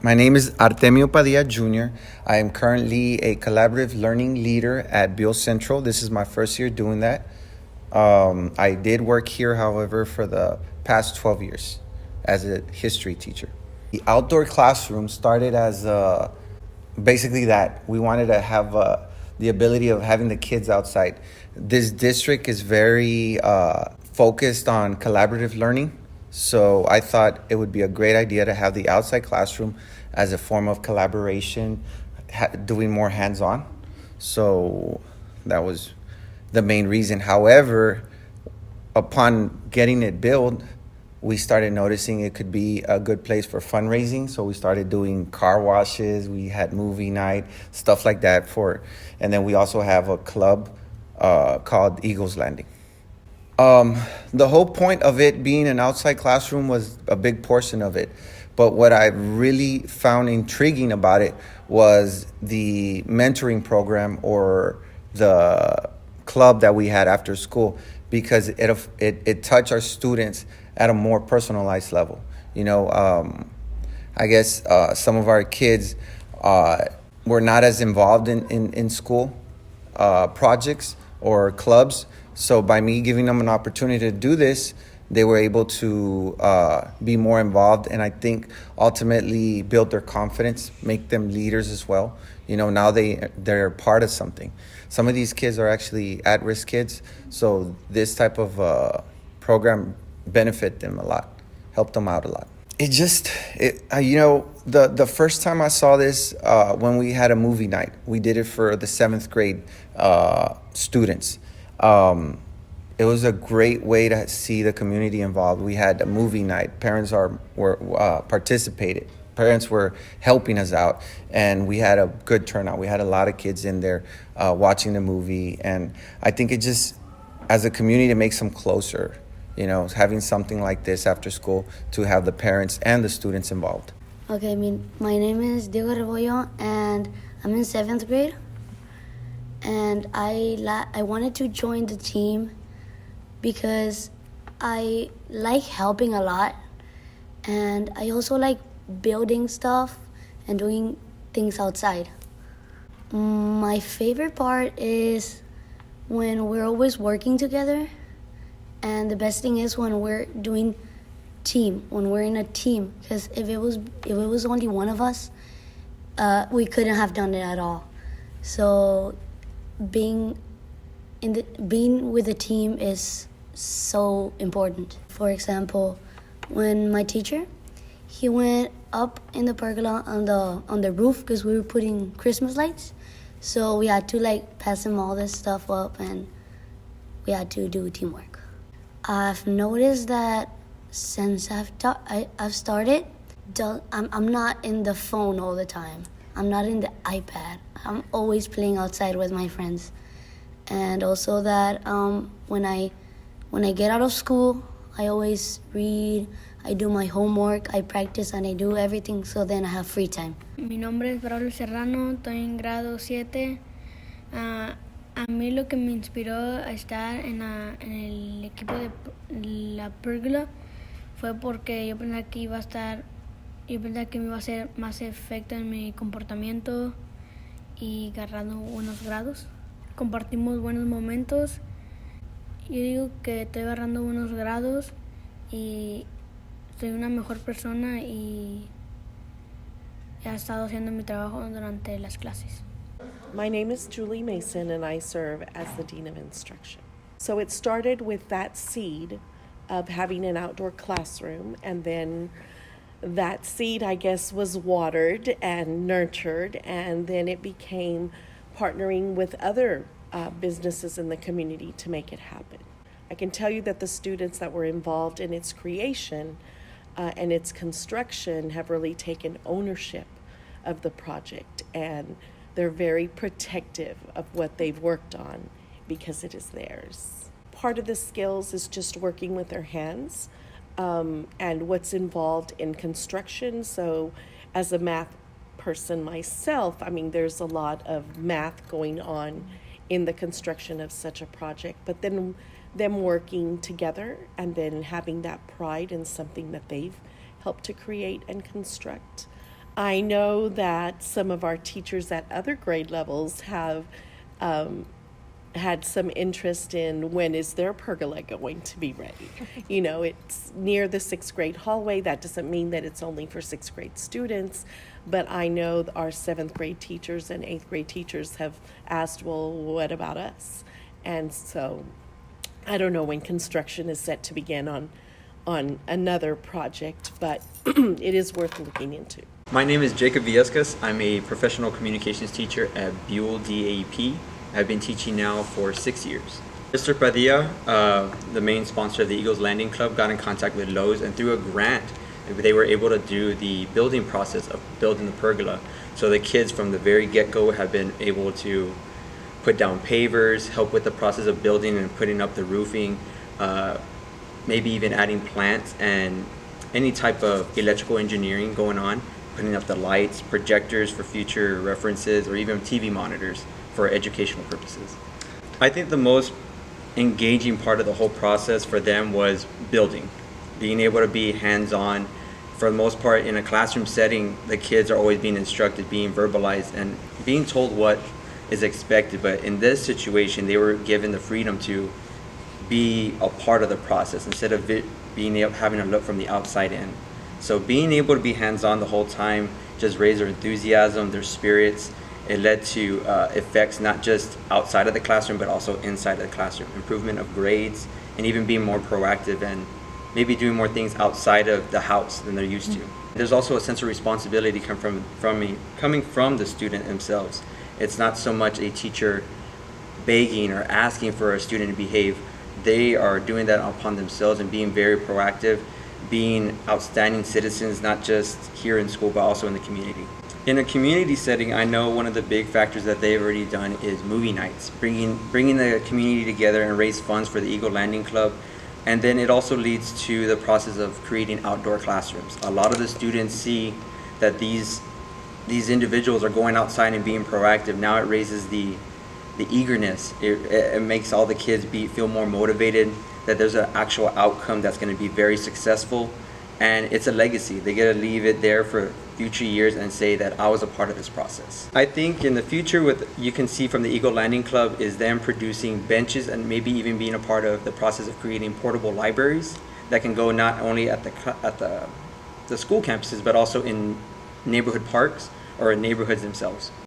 My name is Artemio Padilla Jr. I am currently a collaborative learning leader at Bill Central. This is my first year doing that. I did work here, however, for the past 12 years as a history teacher. The outdoor classroom started as basically that. We wanted to have the ability of having the kids outside. This district is very focused on collaborative learning. So I thought it would be a great idea to have the outside classroom as a form of collaboration, doing more hands-on. So that was the main reason. However, upon getting it built, we started noticing it could be a good place for fundraising. So we started doing car washes. We had movie night, stuff like that and then we also have a club called Eagles Landing. The whole point of it being an outside classroom was a big portion of it. But what I really found intriguing about it was the mentoring program or the club that we had after school, because it touched our students at a more personalized level. I guess some of our kids were not as involved in school projects or clubs. So by me giving them an opportunity to do this, they were able to be more involved, and I think ultimately build their confidence, make them leaders as well. Now they're part of something. Some of these kids are actually at-risk kids, so this type of program benefit them a lot, helped them out a lot. The first time I saw this when we had a movie night, we did it for the 7th grade students. It was a great way to see the community involved. We had a movie night. Parents were participated. Parents were helping us out, and we had a good turnout. We had a lot of kids in there watching the movie, and I think it just, as a community, it makes them closer. Having something like this after school to have the parents and the students involved. Okay, my name is Diego Rebollo, and I'm in 7th grade. And I wanted to join the team because I like helping a lot, and I also like building stuff and doing things outside. My favorite part is when we're always working together, and the best thing is when we're doing when we're in a team, because if it was only one of us, we couldn't have done it at all. So being with a team is so important. For example, when my teacher, he went up in the pergola on the roof because we were putting Christmas lights, so we had to pass him all this stuff up, and we had to do teamwork. I've noticed that since I've started, I'm not in the phone all the time. I'm not in the iPad. I'm always playing outside with my friends. And also that when I get out of school, I always read, I do my homework, I practice, and I do everything, so then I have free time. Mi nombre es Paola Serrano, estoy en grado 7. A mí lo que me inspiró a estar en el equipo de la pérgola fue porque yo pensaba que me iba a hacer más efecto en mi comportamiento y agarrando buenos grados. Compartimos buenos momentos. Yo digo que estoy agarrando buenos grados y soy una mejor persona y he estado haciendo mi trabajo durante las clases. My name is Julie Mason, and I serve as the Dean of Instruction. So it started with that seed of having an outdoor classroom, and then that seed, I guess, was watered and nurtured, and then it became partnering with other businesses in the community to make it happen. I can tell you that the students that were involved in its creation and its construction have really taken ownership of the project, and they're very protective of what they've worked on because it is theirs. Part of the skills is just working with their hands and what's involved in construction. So as a math person myself, there's a lot of math going on in the construction of such a project, but then them working together and then having that pride in something that they've helped to create and construct. I know that some of our teachers at other grade levels have had some interest in when is their pergola going to be ready. You know, it's near the sixth grade hallway. That doesn't mean that it's only for sixth grade students, but I know our seventh grade teachers and eighth grade teachers have asked, well, what about us? And so I don't know when construction is set to begin on another project, but it is worth looking into. My name is Jacob Villescas. I'm a professional communications teacher at Buell DAEP. I've been teaching now for 6 years. Mr. Padilla, the main sponsor of the Eagles Landing Club, got in contact with Lowe's, and through a grant, they were able to do the building process of building the pergola. So the kids from the very get-go have been able to put down pavers, help with the process of building and putting up the roofing, maybe even adding plants and any type of electrical engineering going on, putting up the lights, projectors for future references, or even TV monitors for educational purposes. I think the most engaging part of the whole process for them was building, being able to be hands-on. For the most part, in a classroom setting, the kids are always being instructed, being verbalized, and being told what is expected. But in this situation, they were given the freedom to be a part of the process instead of having to look from the outside in. So being able to be hands-on the whole time just raised their enthusiasm, their spirits. It led to effects not just outside of the classroom, but also inside of the classroom. Improvement of grades, and even being more proactive and maybe doing more things outside of the house than they're used to. There's also a sense of responsibility coming from the student themselves. It's not so much a teacher begging or asking for a student to behave. They are doing that upon themselves and being very proactive, being outstanding citizens, not just here in school, but also in the community. In a community setting, I know one of the big factors that they've already done is movie nights, bringing the community together and raise funds for the Eagle Landing Club. And then it also leads to the process of creating outdoor classrooms. A lot of the students see that these individuals are going outside and being proactive. Now it raises the eagerness. It makes all the kids feel more motivated, that there's an actual outcome that's going to be very successful, and it's a legacy. They get to leave it there for future years and say that I was a part of this process. I think in the future, what you can see from the Eagle Landing Club is them producing benches and maybe even being a part of the process of creating portable libraries that can go not only at the school campuses, but also in neighborhood parks or in neighborhoods themselves.